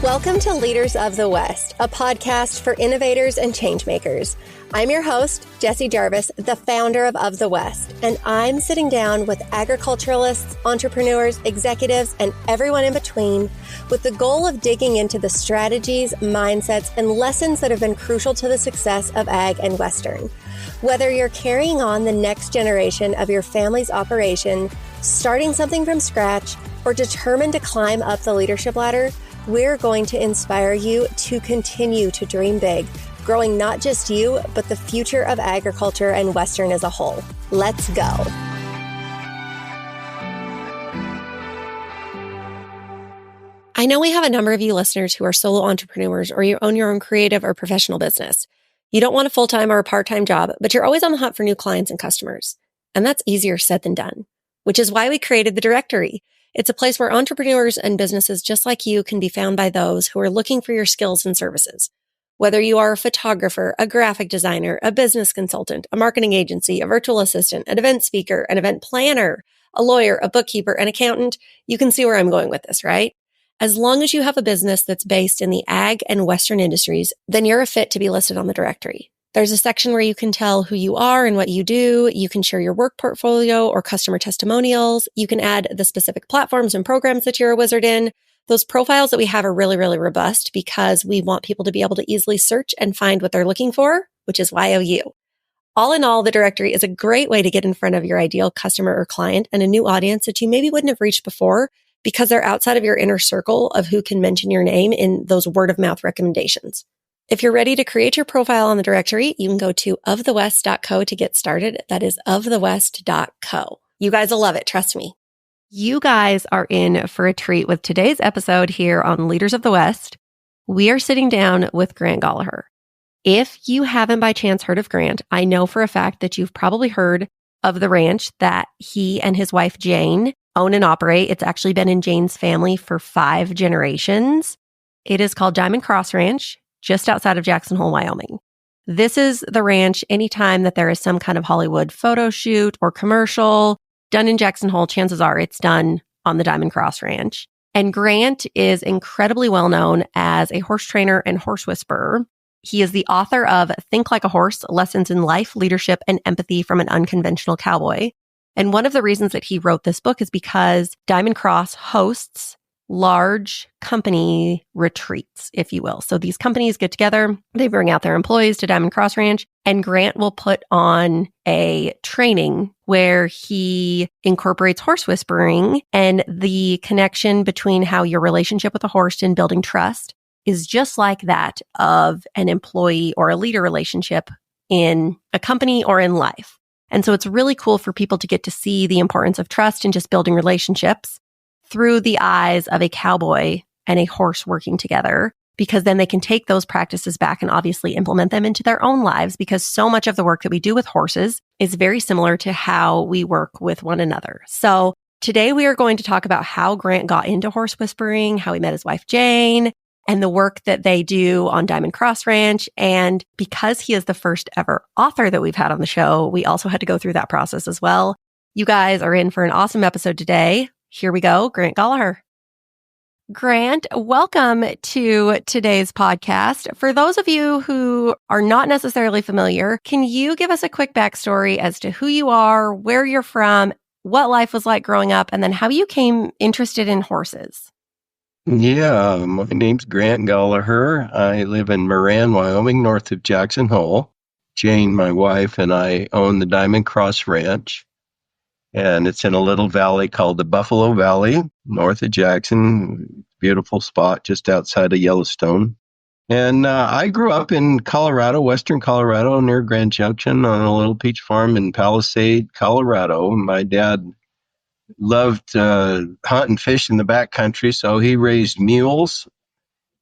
Welcome to Leaders of the West, a podcast for innovators and changemakers. I'm your host, Jessie Jarvis, the founder of the West, and I'm sitting down with agriculturalists, entrepreneurs, executives, and everyone in between with the goal of digging into the strategies, mindsets, and lessons that have been crucial to the success of ag and Western. Whether you're carrying on the next generation of your family's operation, starting something from scratch, or determined to climb up the leadership ladder, we're going to inspire you to continue to dream big, growing not just you, but the future of agriculture and Western as a whole. Let's go. I know we have a number of you listeners who are solo entrepreneurs or you own your own creative or professional business. You don't want a full-time or a part-time job, but you're always on the hunt for new clients and customers. And that's easier said than done, which is why we created the directory. It's a place where entrepreneurs and businesses just like you can be found by those who are looking for your skills and services. Whether you are a photographer, a graphic designer, a business consultant, a marketing agency, a virtual assistant, an event speaker, an event planner, a lawyer, a bookkeeper, an accountant, you can see where I'm going with this, right? As long as you have a business that's based in the ag and Western industries, then you're a fit to be listed on the directory. There's a section where you can tell who you are and what you do. You can share your work portfolio or customer testimonials. You can add the specific platforms and programs that you're a wizard in. Those profiles that we have are really, really robust because we want people to be able to easily search and find what they're looking for, which is YOU. All in all, the directory is a great way to get in front of your ideal customer or client and a new audience that you maybe wouldn't have reached before because they're outside of your inner circle of who can mention your name in those word of mouth recommendations. If you're ready to create your profile on the directory, you can go to ofthewest.co to get started. That is ofthewest.co. You guys will love it. Trust me. You guys are in for a treat with today's episode here on Leaders of the West. We are sitting down with Grant Golliher. If you haven't by chance heard of Grant, I know for a fact that you've probably heard of the ranch that he and his wife Jane own and operate. It's actually been in Jane's family for 5 generations. It is called Diamond Cross Ranch, just outside of Jackson Hole, Wyoming. This is the ranch anytime that there is some kind of Hollywood photo shoot or commercial done in Jackson Hole, chances are it's done on the Diamond Cross Ranch. And Grant is incredibly well known as a horse trainer and horse whisperer. He is the author of Think Like a Horse, Lessons in Life, Leadership, and Empathy from an Unconventional Cowboy. And one of the reasons that he wrote this book is because Diamond Cross hosts large company retreats, if you will. So these companies get together, they bring out their employees to Diamond Cross Ranch, and Grant will put on a training where he incorporates horse whispering, and the connection between how your relationship with a horse and building trust is just like that of an employee or a leader relationship in a company or in life. And so it's really cool for people to get to see the importance of trust and just building relationships through the eyes of a cowboy and a horse working together, because then they can take those practices back and obviously implement them into their own lives, because so much of the work that we do with horses is very similar to how we work with one another. So today we are going to talk about how Grant got into horse whispering, how he met his wife Jane, and the work that they do on Diamond Cross Ranch. And because he is the first ever author that we've had on the show, we also had to go through that process as well. You guys are in for an awesome episode today. Here we go, Grant Golliher. Grant, welcome to today's podcast. For those of you who are not necessarily familiar, can you give us a quick backstory as to who you are, where you're from, what life was like growing up, and then how you came interested in horses? Yeah, my name's Grant Golliher. I live in Moran, Wyoming, north of Jackson Hole. Jane, my wife, and I own the Diamond Cross Ranch. And it's in a little valley called the Buffalo Valley, north of Jackson. Beautiful spot just outside of Yellowstone. And I grew up in Colorado, western Colorado, near Grand Junction on a little peach farm in Palisade, Colorado. My dad loved hunt and fish in the backcountry, so he raised mules.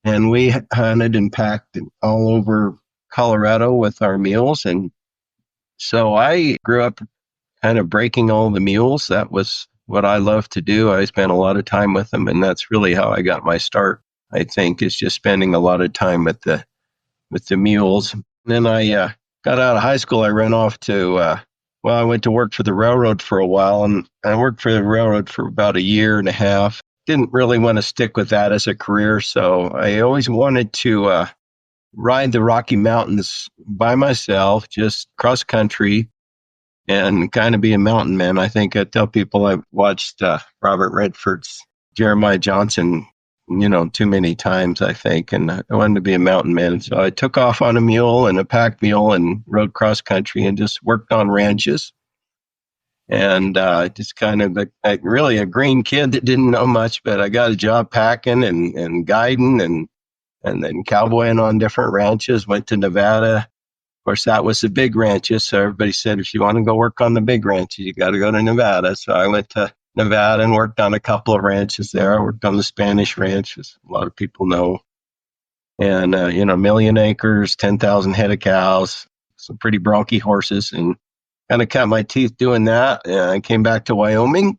And we hunted and packed all over Colorado with our mules. And so I grew up kind of breaking all the mules. That was what I loved to do. I spent a lot of time with them, and that's really how I got my start, I think, is just spending a lot of time with the mules. And then I got out of high school. I ran off to, I went to work for the railroad for a while, and I worked for the railroad for about a year and a half. didn't really want to stick with that as a career. So I always wanted to ride the Rocky Mountains by myself, just cross country, and kind of be a mountain man. I think I tell people I watched Robert Redford's Jeremiah Johnson, too many times, I think, and I wanted to be a mountain man. So I took off on a mule and a pack mule and rode cross country and just worked on ranches. And just kind of really a green kid that didn't know much, but I got a job packing and guiding and then cowboying on different ranches, went to Nevada. Of course, that was the big ranches. So everybody said, if you want to go work on the big ranches, you got to go to Nevada. So I went to Nevada and worked on a couple of ranches there. I worked on the Spanish ranch, as a lot of people know. And, a million acres, 10,000 head of cows, some pretty bronky horses, and kind of cut my teeth doing that. And I came back to Wyoming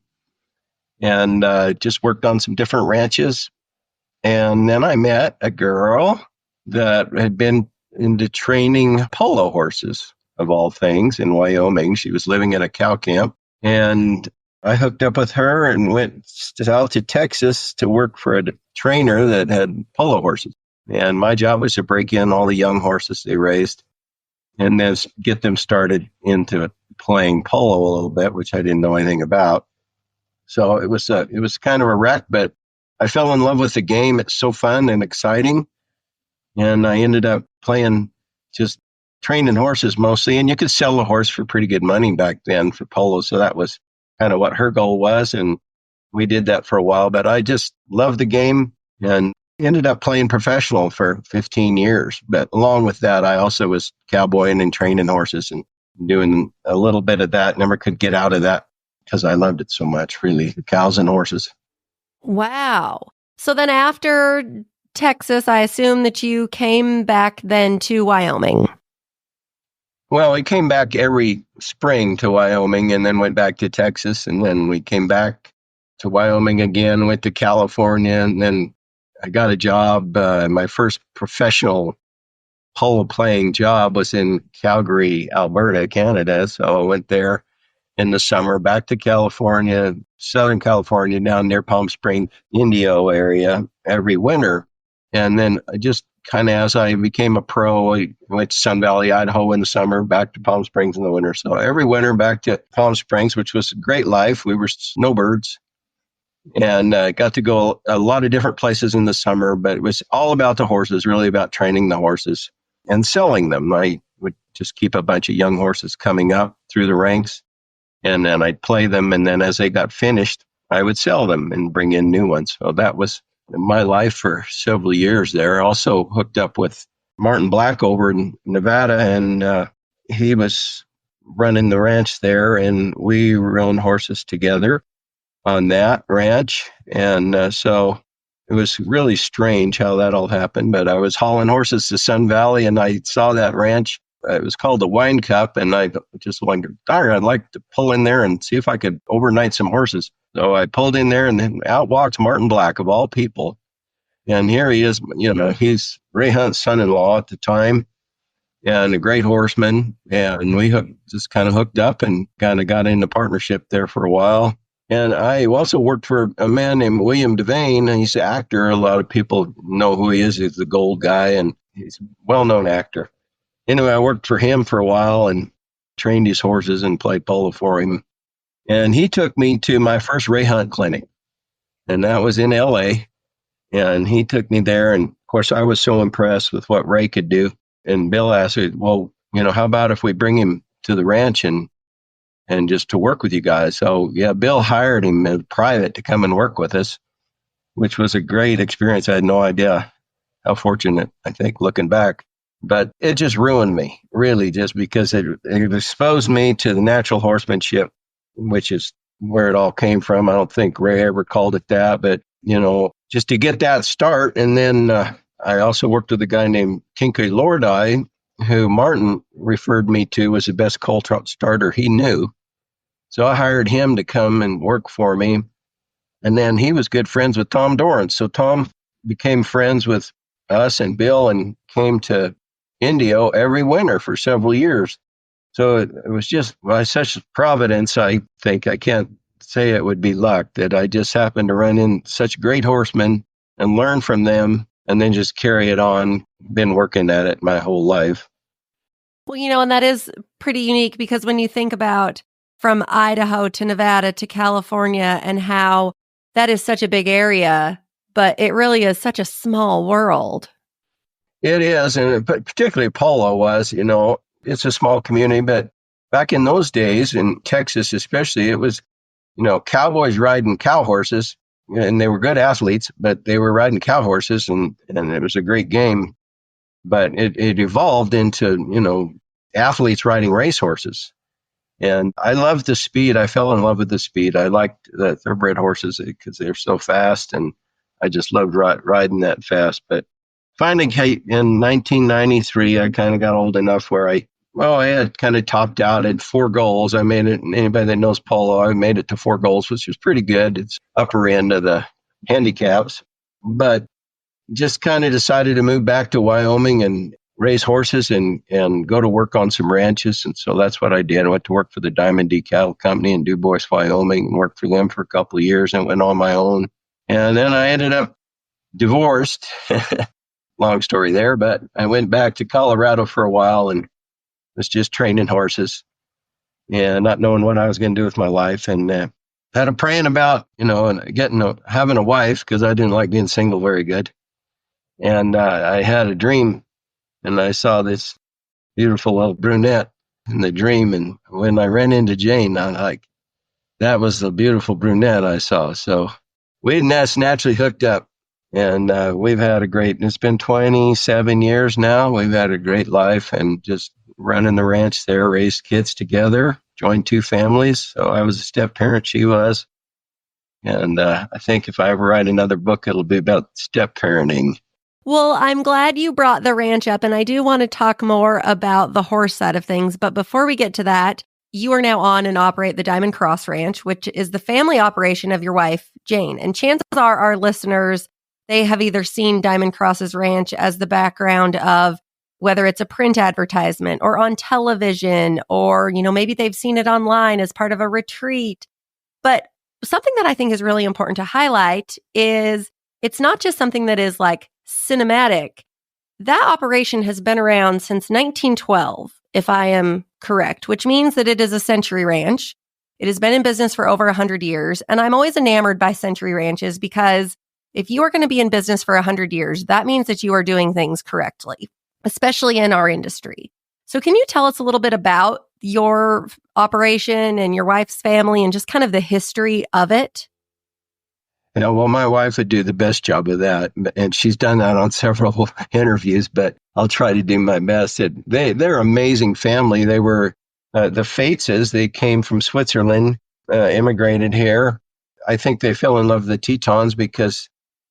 and just worked on some different ranches. And then I met a girl that had been into training polo horses, of all things, in Wyoming. She was living at a cow camp. And I hooked up with her and went out to Texas to work for a trainer that had polo horses. And my job was to break in all the young horses they raised and then get them started into playing polo a little bit, which I didn't know anything about. So it was kind of a wreck, but I fell in love with the game. It's so fun and exciting. And I ended up playing, just training horses mostly. And you could sell a horse for pretty good money back then for polo. So that was kind of what her goal was. And we did that for a while. But I just loved the game and ended up playing professional for 15 years. But along with that, I also was cowboying and training horses and doing a little bit of that. Never could get out of that because I loved it so much, really, the cows and horses. Wow. So then after Texas, I assume that you came back then to Wyoming. Well, we came back every spring to Wyoming and then went back to Texas. And then we came back to Wyoming again, went to California. And then I got a job. My first professional polo playing job was in Calgary, Alberta, Canada. So I went there in the summer, back to California, Southern California, down near Palm Springs, Indio area every winter. And then I just kind of, as I became a pro, I went to Sun Valley, Idaho in the summer, back to Palm Springs in the winter. So every winter back to Palm Springs, which was a great life. We were snowbirds and got to go a lot of different places in the summer, but it was all about the horses, really about training the horses and selling them. I would just keep a bunch of young horses coming up through the ranks, and then I'd play them. And then as they got finished, I would sell them and bring in new ones. So that was my life for several years there. I also hooked up with Martin Black over in Nevada, and he was running the ranch there, and we rode horses together on that ranch. And so it was really strange how that all happened. But I was hauling horses to Sun Valley, and I saw that ranch. It was called the Wine Cup, and I just wondered, darn, I'd like to pull in there and see if I could overnight some horses. So I pulled in there, and then out walked Martin Black, of all people. And here he is, he's Ray Hunt's son-in-law at the time, and a great horseman. And we just kind of hooked up and kind of got into partnership there for a while. And I also worked for a man named William Devane, and he's an actor. A lot of people know who he is. He's the gold guy, and he's a well-known actor. Anyway, I worked for him for a while and trained his horses and played polo for him. And he took me to my first Ray Hunt clinic, and that was in LA. And he took me there. And of course, I was so impressed with what Ray could do. And Bill asked me, well, how about if we bring him to the ranch and just to work with you guys? So yeah, Bill hired him in private to come and work with us, which was a great experience. I had no idea how fortunate, I think, looking back. But it just ruined me, really, just because it exposed me to the natural horsemanship, which is where it all came from. I don't think Ray ever called it that, but, just to get that start. And then I also worked with a guy named Kinky Lordi, who Martin referred me to as the best colt trot starter he knew. So I hired him to come and work for me. And then he was good friends with Tom Dorrance. So Tom became friends with us and Bill and came to Indio every winter for several years. So it was just by such providence, I think. I can't say it would be luck that I just happened to run in such great horsemen and learn from them and then just carry it on. Been working at it my whole life. Well, and that is pretty unique because when you think about from Idaho to Nevada to California and how that is such a big area, but it really is such a small world. It is, and particularly polo was, it's a small community, but back in those days in Texas especially, it was, cowboys riding cow horses, and they were good athletes, but they were riding cow horses, and it was a great game. But it evolved into, athletes riding race horses. And I loved the speed. I fell in love with the speed. I liked the thoroughbred horses because they're so fast, and I just loved riding that fast. But finally, in 1993, I kind of got old enough where I had kind of topped out at 4 goals. I made it, and anybody that knows polo, I made it to 4 goals, which was pretty good. It's upper end of the handicaps. But just kind of decided to move back to Wyoming and raise horses and go to work on some ranches. And so that's what I did. I went to work for the Diamond D Cattle Company in DuBois, Wyoming, and worked for them for a couple of years and went on my own. And then I ended up divorced. Long story there, but I went back to Colorado for a while and was just training horses and not knowing what I was going to do with my life. And had a praying about, and having a wife because I didn't like being single very good. And I had a dream, and I saw this beautiful little brunette in the dream. And when I ran into Jane, that was the beautiful brunette I saw. So we naturally hooked up, and we've had it's been 27 years now. We've had a great life and just running the ranch there, raised kids together, joined 2 families. So I was a step parent, she was. And I think if I ever write another book, it'll be about step parenting. Well, I'm glad you brought the ranch up, and I do want to talk more about the horse side of things. But before we get to that, you are now on and operate the Diamond Cross Ranch, which is the family operation of your wife, Jane. And chances are our listeners, they have either seen Diamond Cross's ranch as the background of whether it's a print advertisement or on television, or, maybe they've seen it online as part of a retreat. But something that I think is really important to highlight is it's not just something that is like cinematic. That operation has been around since 1912, if I am correct, which means that it is a century ranch. It has been in business for over 100 years. And I'm always enamored by century ranches because if you are going to be in business for 100 years, that means that you are doing things correctly, especially in our industry. So can you tell us a little bit about your operation and your wife's family and just kind of the history of it? Well, my wife would do the best job of that, and she's done that on several interviews, but I'll try to do my best. They're an amazing family. They were the Fateses. They came from Switzerland, immigrated here. I think they fell in love with the Tetons because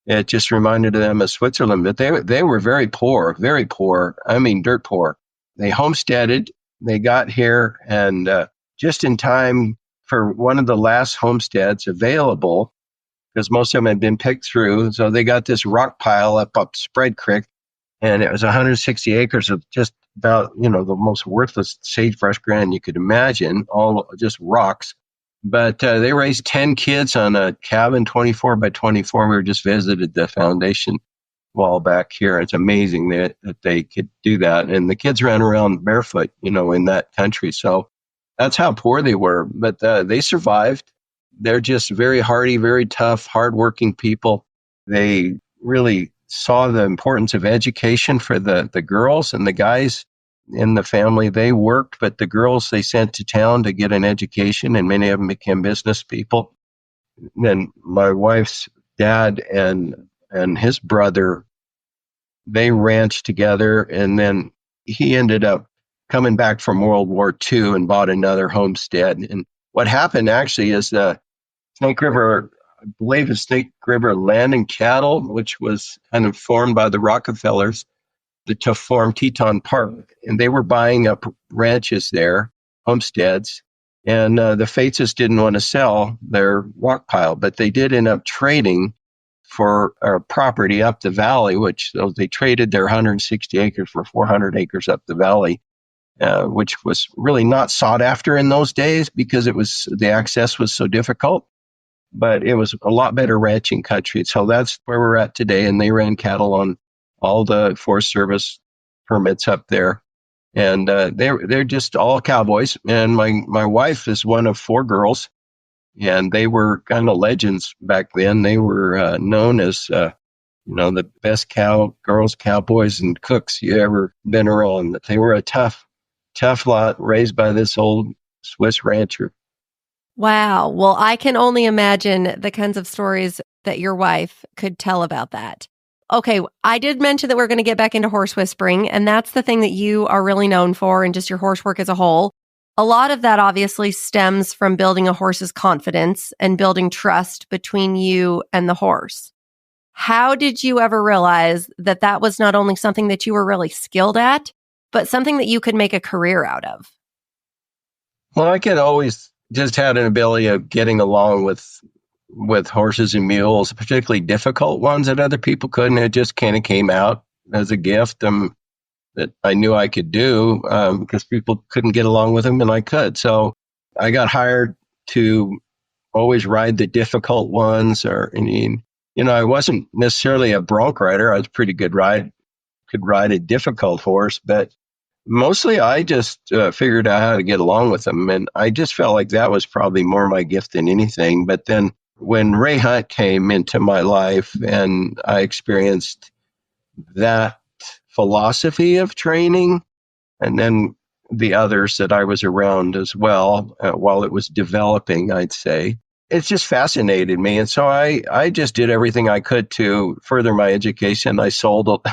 it just reminded them of Switzerland, but they were very poor, very poor. I mean, dirt poor. They homesteaded. They got here, and just in time for one of the last homesteads available, because most of them had been picked through. So they got this rock pile up Spread Creek, and it was 160 acres of just about, the most worthless sagebrush ground you could imagine, all just rocks. But they raised 10 kids on a cabin, 24 by 24. We just visited the foundation wall back here. It's amazing that they could do that. And the kids ran around barefoot, in that country. So that's how poor they were. But they survived. They're just very hardy, very tough, hardworking people. They really saw the importance of education for the girls, and the guys in the family, they worked, but the girls they sent to town to get an education, and many of them became business people. Then my wife's dad and his brother, they ranched together, and then he ended up coming back from World War II and bought another homestead. And what happened actually is the Snake River, I believe it's Snake River Land and Cattle, which was kind of formed by the Rockefellers to form Teton Park. And they were buying up ranches there, homesteads. And the Fateses didn't want to sell their rock pile, but they did end up trading for property up the valley, which they traded their 160 acres for 400 acres up the valley. which was really not sought after in those days because the access was so difficult. But it was a lot better ranching country. So that's where we're at today. And they ran cattle on all the Forest Service permits up there. And they're just all cowboys. And my wife is one of four girls, and they were kind of legends back then. They were known as the best girls, cowboys, and cooks you ever been around. They were a tough lot raised by this old Swiss rancher. Wow. Well, I can only imagine the kinds of stories that your wife could tell about that. Okay, I did mention that we're going to get back into horse whispering, and that's the thing that you are really known for and just your horse work as a whole. A lot of that obviously stems from building a horse's confidence and building trust between you and the horse. How did you ever realize that that was not only something that you were really skilled at, but something that you could make a career out of? Well, I could always just had an ability of getting along with horses and mules, particularly difficult ones that other people couldn't. It just kind of came out as a gift that I knew I could do because people couldn't get along with them and I could. So I got hired to always ride the difficult ones. I wasn't necessarily a bronc rider. I was pretty good could ride a difficult horse, but mostly I just figured out how to get along with them. And I just felt like that was probably more my gift than anything. But then when Ray Hunt came into my life and I experienced that philosophy of training, and then the others that I was around as well, while it was developing, I'd say, it just fascinated me. And so I just did everything I could to further my education. I sold all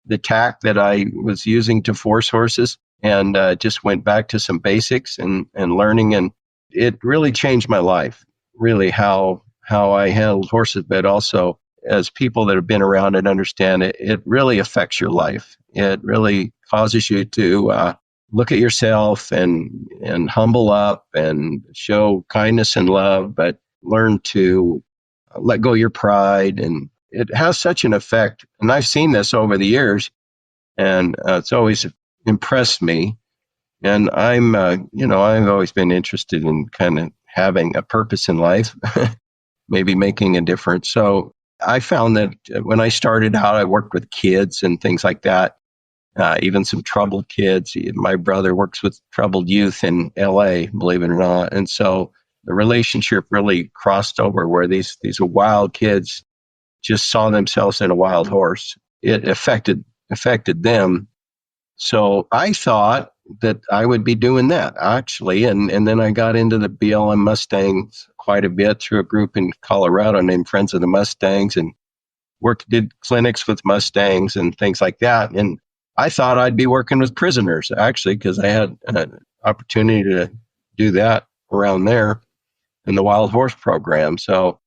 the tack that I was using to force horses and just went back to some basics and learning. And it really changed my life, really how I handled horses, but also as people that have been around and understand it, it really affects your life. It really causes you to look at yourself and humble up and show kindness and love, but learn to let go of your pride. And it has such an effect. And I've seen this over the years, and it's always impressed me. And I've always been interested in kind of having a purpose in life, maybe making a difference. So I found that when I started out, I worked with kids and things like that, even some troubled kids. My brother works with troubled youth in LA, believe it or not. And so the relationship really crossed over where these wild kids just saw themselves in a wild horse. It affected them. So I thought that I would be doing that actually. And then I got into the BLM Mustangs quite a bit through a group in Colorado named Friends of the Mustangs, and did clinics with Mustangs and things like that. And I thought I'd be working with prisoners actually, because I had an opportunity to do that around there in the wild horse program. So,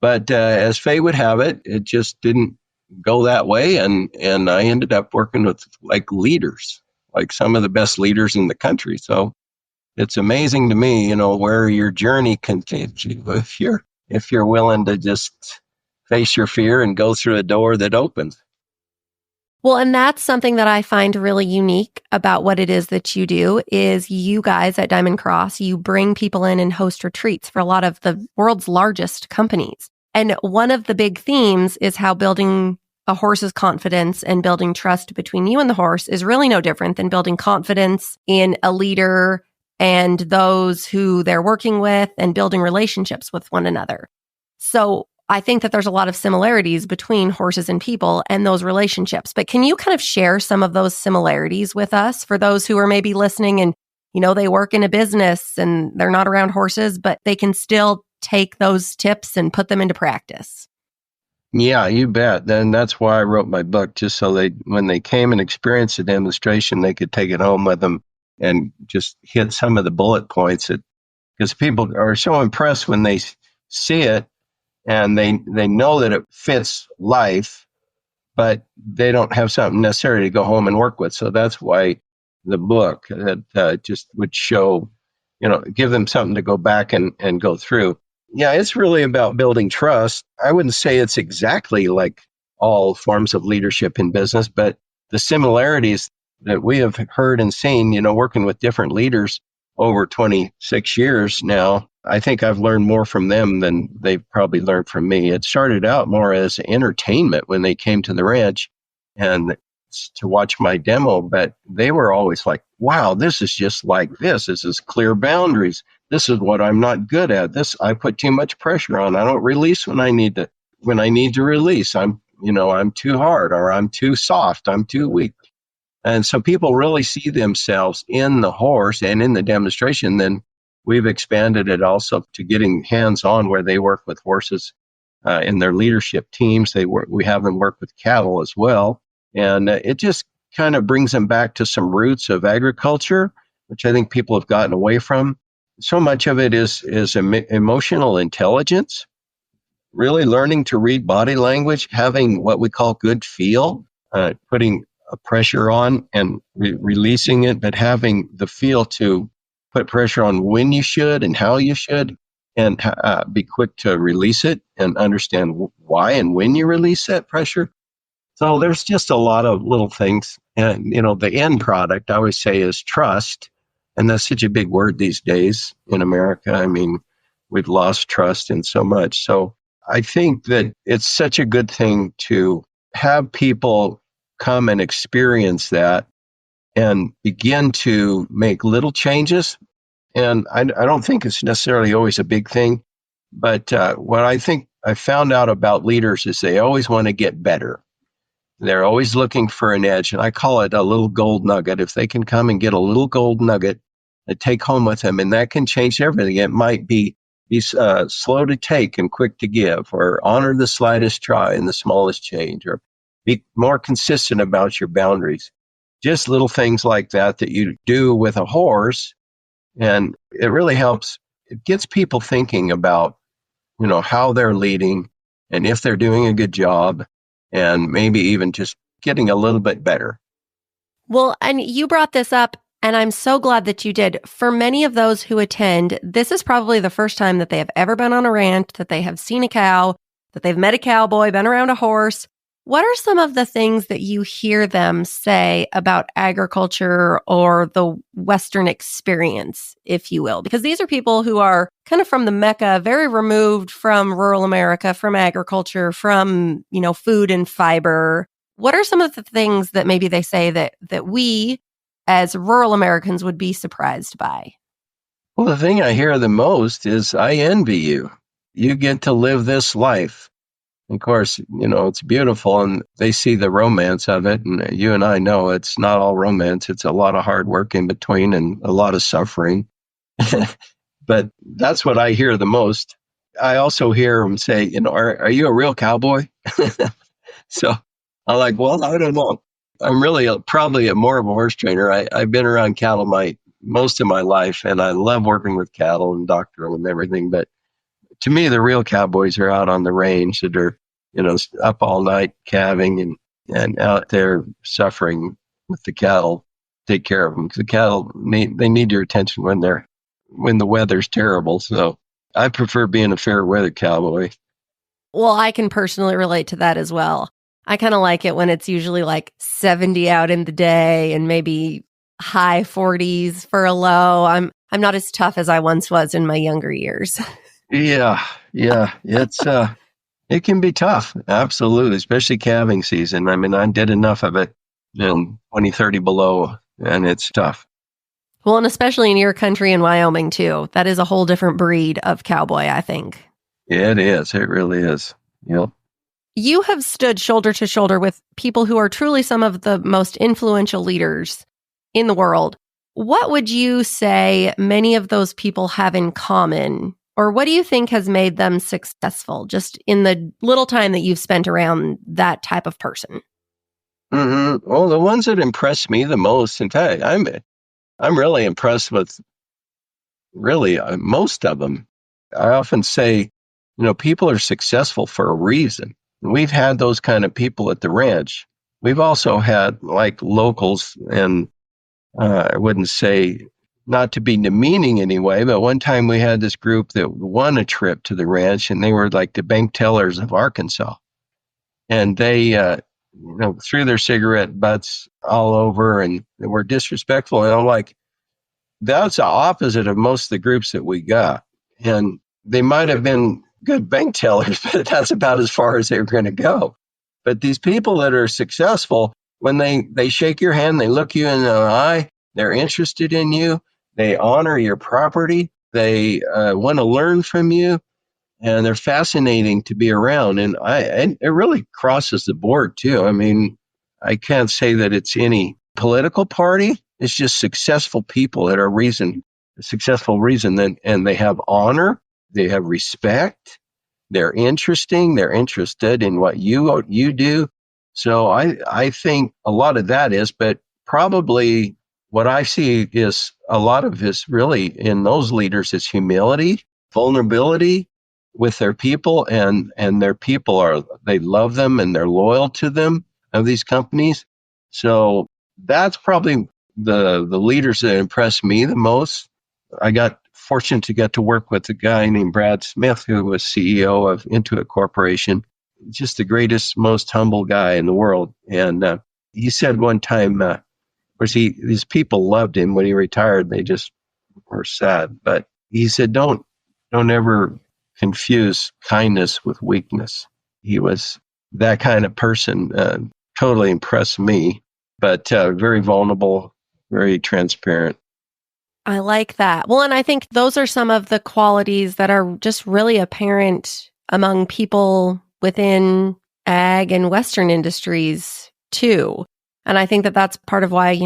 but as fate would have it, it just didn't go that way. And I ended up working with like leaders, like some of the best leaders in the country. So it's amazing to me, where your journey can take you if you're willing to just face your fear and go through a door that opens. Well, and that's something that I find really unique about what it is that you do is you guys at Diamond Cross, you bring people in and host retreats for a lot of the world's largest companies. And one of the big themes is how building a horse's confidence and building trust between you and the horse is really no different than building confidence in a leader and those who they're working with and building relationships with one another. So I think that there's a lot of similarities between horses and people and those relationships. But can you kind of share some of those similarities with us for those who are maybe listening and, they work in a business and they're not around horses, but they can still take those tips and put them into practice? Yeah, you bet. And that's why I wrote my book, just so when they came and experienced a demonstration, they could take it home with them and just hit some of the bullet points. Because people are so impressed when they see it and they know that it fits life, but they don't have something necessary to go home and work with. So that's why the book that just would show, give them something to go back and go through. Yeah, it's really about building trust. I wouldn't say it's exactly like all forms of leadership in business, but the similarities that we have heard and seen, working with different leaders over 26 years now. I think I've learned more from them than they've probably learned from me. It started out more as entertainment when they came to the ranch and to watch my demo, but they were always like, wow, this is just like this. This is clear boundaries. This is what I'm not good at. This, I put too much pressure on. I don't release when I need to release. I'm too hard, or I'm too soft. I'm too weak. And so people really see themselves in the horse and in the demonstration. Then we've expanded it also to getting hands-on, where they work with horses in their leadership teams. We have them work with cattle as well. And it just kind of brings them back to some roots of agriculture, which I think people have gotten away from. So much of it is emotional intelligence, really learning to read body language, having what we call good feel, putting a pressure on and releasing it, but having the feel to put pressure on when you should and how you should, and be quick to release it and understand why and when you release that pressure. So there's just a lot of little things. And, the end product, I always say, is trust. And that's such a big word these days in America. I mean, we've lost trust in so much. So I think that it's such a good thing to have people come and experience that and begin to make little changes. And I don't think it's necessarily always a big thing. But what I think I found out about leaders is they always want to get better. They're always looking for an edge. And I call it a little gold nugget. If they can come and get a little gold nugget to take home with them, and that can change everything. It might be slow to take and quick to give, or honor the slightest try and the smallest change, or be more consistent about your boundaries. Just little things like that you do with a horse. And it really helps. It gets people thinking about, how they're leading and if they're doing a good job, and maybe even just getting a little bit better. Well, and you brought this up, and I'm so glad that you did. For many of those who attend, this is probably the first time that they have ever been on a ranch, that they have seen a cow, that they've met a cowboy, been around a horse. What are some of the things that you hear them say about agriculture or the Western experience, if you will? Because these are people who are kind of from the Mecca, very removed from rural America, from agriculture, from, food and fiber. What are some of the things that maybe they say that we as rural Americans would be surprised by? Well, the thing I hear the most is, I envy you. You get to live this life. Of course, it's beautiful, and they see the romance of it. And you and I know it's not all romance. It's a lot of hard work in between and a lot of suffering. But that's what I hear the most. I also hear them say, are you a real cowboy? So I'm like, well, I don't know. I'm really probably more of a horse trainer. I've been around cattle most of my life, and I love working with cattle and doctoral and everything. But to me, the real cowboys are out on the range that are, up all night calving and out there suffering with the cattle. Take care of them, because the cattle need your attention when the weather's terrible. So I prefer being a fair weather cowboy. Well, I can personally relate to that as well. I kind of like it when it's usually like 70 out in the day and maybe high 40s for a low. I'm not as tough as I once was in my younger years. Yeah. It's it can be tough, absolutely, especially calving season. I mean, I did enough of it, 20, 30 below, and it's tough. Well, and especially in your country in Wyoming too. That is a whole different breed of cowboy, I think. It is. It really is. Yep. You have stood shoulder to shoulder with people who are truly some of the most influential leaders in the world. What would you say many of those people have in common? Or what do you think has made them successful, just in the little time that you've spent around that type of person? Mm-hmm. Well, the ones that impress me the most, in fact, I'm really impressed with really most of them. I often say, people are successful for a reason. We've had those kind of people at the ranch. We've also had like locals, and I wouldn't say, not to be demeaning anyway, but one time we had this group that won a trip to the ranch, and they were like the bank tellers of Arkansas. And they threw their cigarette butts all over and were disrespectful. And I'm like, that's the opposite of most of the groups that we got. And they might have been good bank tellers, but that's about as far as they were going to go. But these people that are successful, when they shake your hand, they look you in the eye, they're interested in you, they honor your property, they want to learn from you, and they're fascinating to be around. And it really crosses the board too. I mean, I can't say that it's any political party. It's just successful people that are successful reason. And they have honor, they have respect, they're interesting, they're interested in what you do. So I think a lot of that is, but probably what I see is a lot of is really in those leaders is humility, vulnerability with their people, and their people they love them and they're loyal to them of these companies. So that's probably the leaders that impressed me the most. I got fortunate to get to work with a guy named Brad Smith, who was CEO of Intuit Corporation, just the greatest, most humble guy in the world. And he said one time, of course, these people loved him when he retired. They just were sad, but he said, don't ever confuse kindness with weakness. He was that kind of person. Totally impressed me, but very vulnerable, very transparent. I like that. Well, and I think those are some of the qualities that are just really apparent among people within ag and Western industries too. And I think that that's part of why,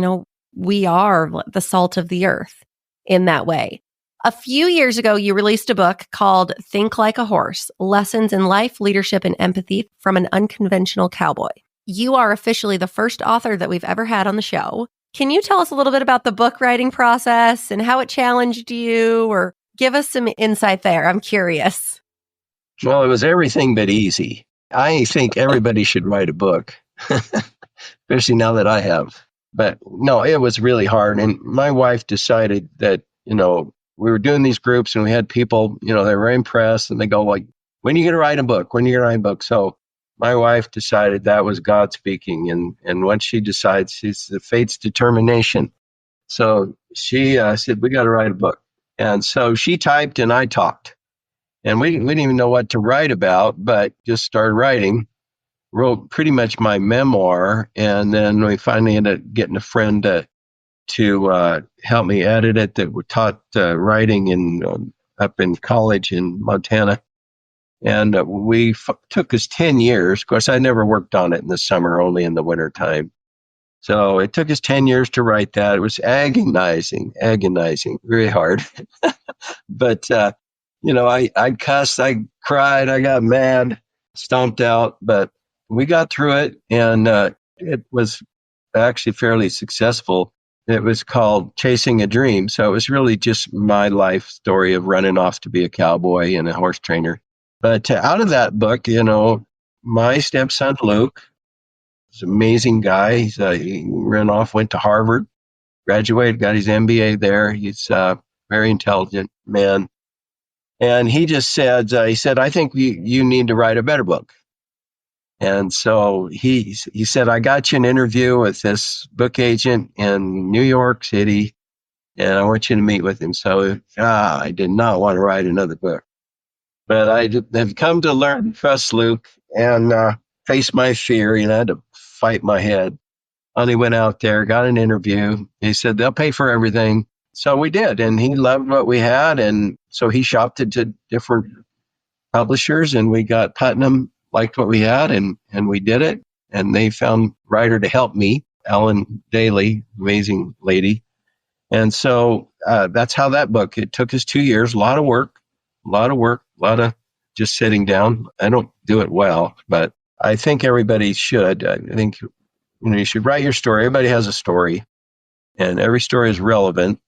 we are the salt of the earth in that way. A few years ago, you released a book called Think Like a Horse, Lessons in Life, Leadership, and Empathy from an Unconventional Cowboy. You are officially the first author that we've ever had on the show. Can you tell us a little bit about the book writing process and how it challenged you, or give us some insight there? I'm curious. Well, it was everything but easy. I think everybody should write a book, especially now that I have. But no, it was really hard. And my wife decided that, we were doing these groups and we had people, they were impressed and they go like, when are you going to write a book? When are you going to write a book? So my wife decided that was God speaking. And once she decides, it's the fate's determination. So she said, we got to write a book. And so she typed and I talked. And we didn't even know what to write about, but just started writing. Wrote pretty much my memoir. And then we finally ended up getting a friend to help me edit it that taught writing up in college in Montana. And took us 10 years. Of course, I never worked on it in the summer, only in the wintertime. So it took us 10 years to write that. It was agonizing, very hard. But, I cussed, I cried, I got mad, stomped out, but we got through it. And it was actually fairly successful. It was called Chasing a Dream. So it was really just my life story of running off to be a cowboy and a horse trainer. But out of that book, my stepson, Luke, is an amazing guy. He ran off, went to Harvard, graduated, got his MBA there. He's a very intelligent man. And he just said, I think you need to write a better book. And so he said, I got you an interview with this book agent in New York City, and I want you to meet with him. So I did not want to write another book. But I have come to learn to trust Luke and face my fear. I had to fight my head. Finally went out there, got an interview. He said, they'll pay for everything. So we did. And he loved what we had. And so he shopped it to different publishers, and we got Putnam liked what we had, and we did it. And they found a writer to help me, Ellen Daly, amazing lady. And so that's how that book, it took us 2 years, a lot of work, a lot of just sitting down. I don't do it well, but I think everybody should. I think, you should write your story. Everybody has a story, and every story is relevant,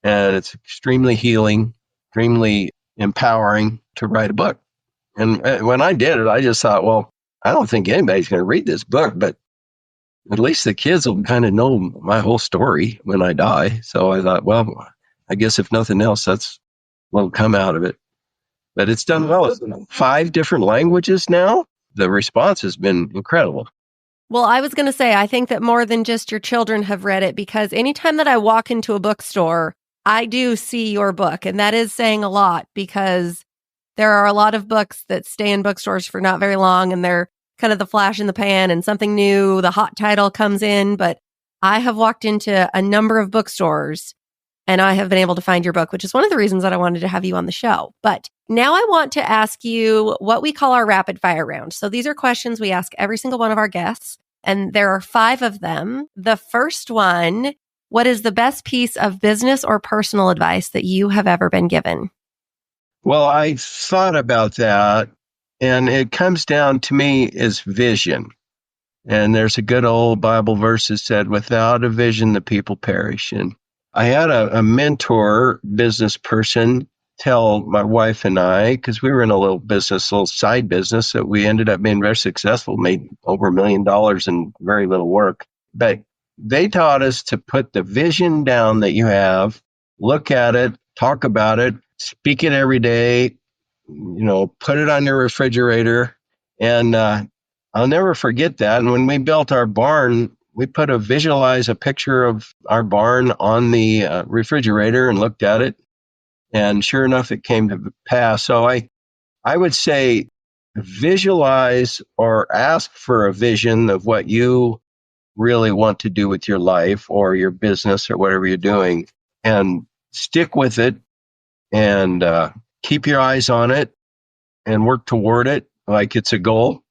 and it's extremely healing, extremely empowering to write a book. And when I did it, I just thought, well, I don't think anybody's going to read this book, but at least the kids will kind of know my whole story when I die. So I thought, well, I guess if nothing else, that's what'll come out of it. But it's done well. It's 5 different languages now. The response has been incredible. Well, I was going to say, I think that more than just your children have read it, because anytime that I walk into a bookstore, I do see your book. And that is saying a lot, because there are a lot of books that stay in bookstores for not very long, and they're kind of the flash in the pan and something new, the hot title comes in. But I have walked into a number of bookstores and I have been able to find your book, which is one of the reasons that I wanted to have you on the show. But now I want to ask you what we call our rapid fire round. So these are questions we ask every single one of our guests, and there are 5 of them. The first one: what is the best piece of business or personal advice that you have ever been given? Well, I thought about that, and it comes down to me is vision. And there's a good old Bible verse that said, without a vision, the people perish. And I had a mentor, business person, tell my wife and I, because we were in a little side business that we ended up being very successful, made over $1 million in very little work. But they taught us to put the vision down that you have, look at it, talk about it, speak it every day, put it on your refrigerator. And I'll never forget that. And when we built our barn, we visualize a picture of our barn on the refrigerator and looked at it. And sure enough, it came to pass. So I would say visualize or ask for a vision of what you really want to do with your life or your business or whatever you're doing, and stick with it, and keep your eyes on it and work toward it like it's a goal.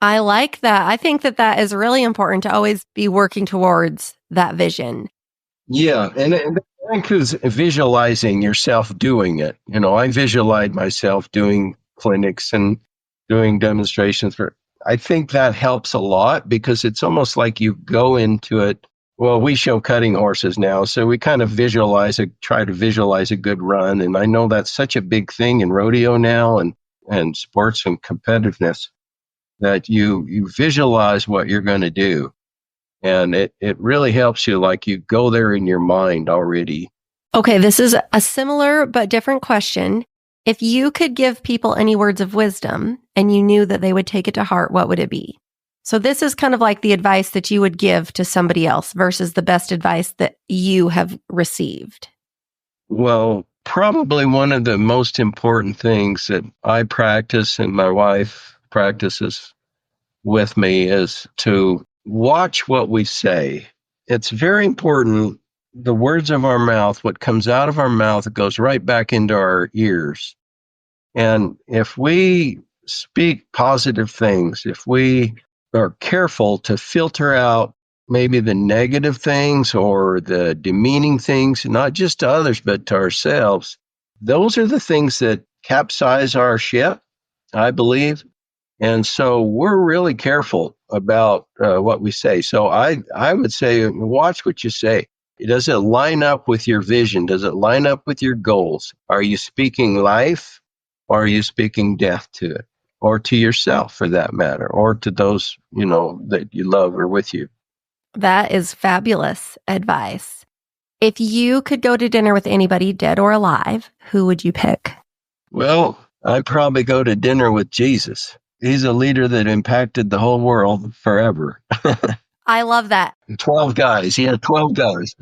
I like that. I think that that is really important, to always be working towards that vision. Yeah, and that includes visualizing yourself doing it. I visualize myself doing clinics and doing demonstrations I think that helps a lot, because it's almost like you go into it. Well, we show cutting horses now, so we kind of try to visualize a good run. And I know that's such a big thing in rodeo now and sports and competitiveness, that you visualize what you're going to do. And it really helps you, like you go there in your mind already. Okay, this is a similar but different question. If you could give people any words of wisdom and you knew that they would take it to heart, what would it be? So this is kind of like the advice that you would give to somebody else versus the best advice that you have received. Well, probably one of the most important things that I practice and my wife practices with me is to watch what we say. It's very important. The words of our mouth, what comes out of our mouth, it goes right back into our ears. And if we speak positive things, if we are careful to filter out maybe the negative things or the demeaning things, not just to others, but to ourselves, those are the things that capsize our ship, I believe. And so we're really careful about what we say. So I would say, watch what you say. Does it line up with your vision? Does it line up with your goals? Are you speaking life, or are you speaking death to it, or to yourself for that matter, or to those, that you love or with you? That is fabulous advice. If you could go to dinner with anybody, dead or alive, who would you pick? Well, I'd probably go to dinner with Jesus. He's a leader that impacted the whole world forever. I love that. 12 guys. He had 12 guys.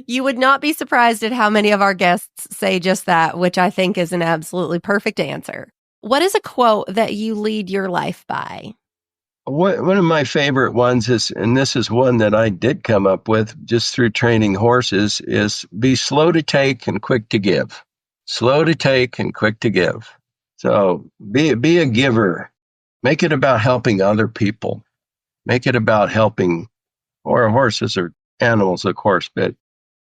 You would not be surprised at how many of our guests say just that, which I think is an absolutely perfect answer. What is a quote that you lead your life by? One of my favorite ones is, and this is one that I did come up with just through training horses, is be slow to take and quick to give. Slow to take and quick to give. So be a giver. Make it about helping other people. Make it about helping, or horses or animals, of course. But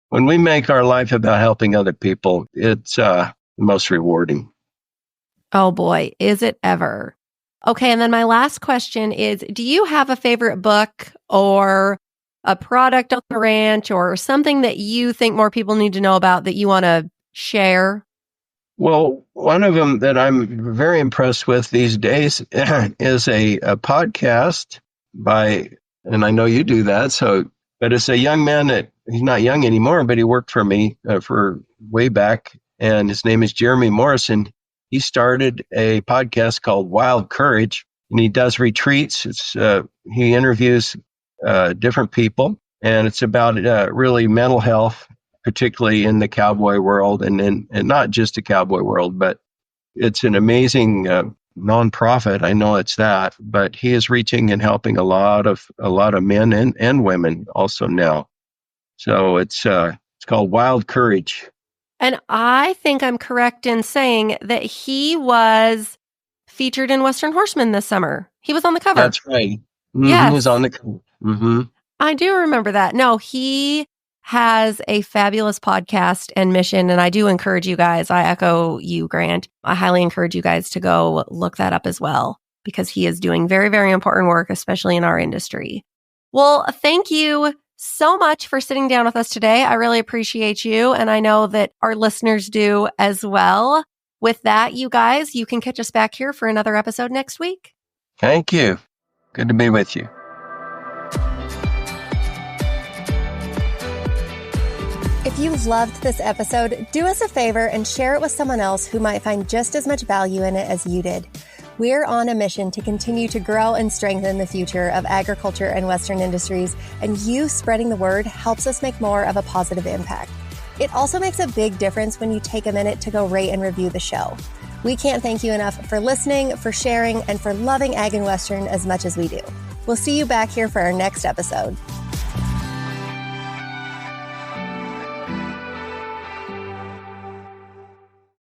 when we make our life about helping other people, it's the most rewarding. Oh boy, is it ever. Okay, and then my last question is, do you have a favorite book or a product on the ranch or something that you think more people need to know about that you want to share? Well, one of them that I'm very impressed with these days is a podcast by, and I know you do that, but it's a young man that, he's not young anymore, but he worked for me for way back, and his name is Jeremy Morrison. He started a podcast called Wild Courage, and he does retreats. He interviews different people, and it's about really mental health, particularly in the cowboy world, and not just the cowboy world, but it's an amazing nonprofit. I know it's that, but he is reaching and helping a lot of men and women also now. So it's called Wild Courage. And I think I'm correct in saying that he was featured in Western Horseman this summer. He was on the cover. That's right. Yes. He was on the cover. Mm-hmm. I do remember that. No, he has a fabulous podcast and mission, and I do encourage you guys. I echo you, Grant. I highly encourage you guys to go look that up as well, because he is doing very, very important work, especially in our industry. Well, thank you so much for sitting down with us today. I really appreciate you, and I know that our listeners do as well. With that, you guys, you can catch us back here for another episode next week. Thank you. Good to be with you. If you loved this episode, do us a favor and share it with someone else who might find just as much value in it as you did. We're on a mission to continue to grow and strengthen the future of agriculture and Western industries, and you spreading the word helps us make more of a positive impact. It also makes a big difference when you take a minute to go rate and review the show. We can't thank you enough for listening, for sharing, and for loving Ag and Western as much as we do. We'll see you back here for our next episode.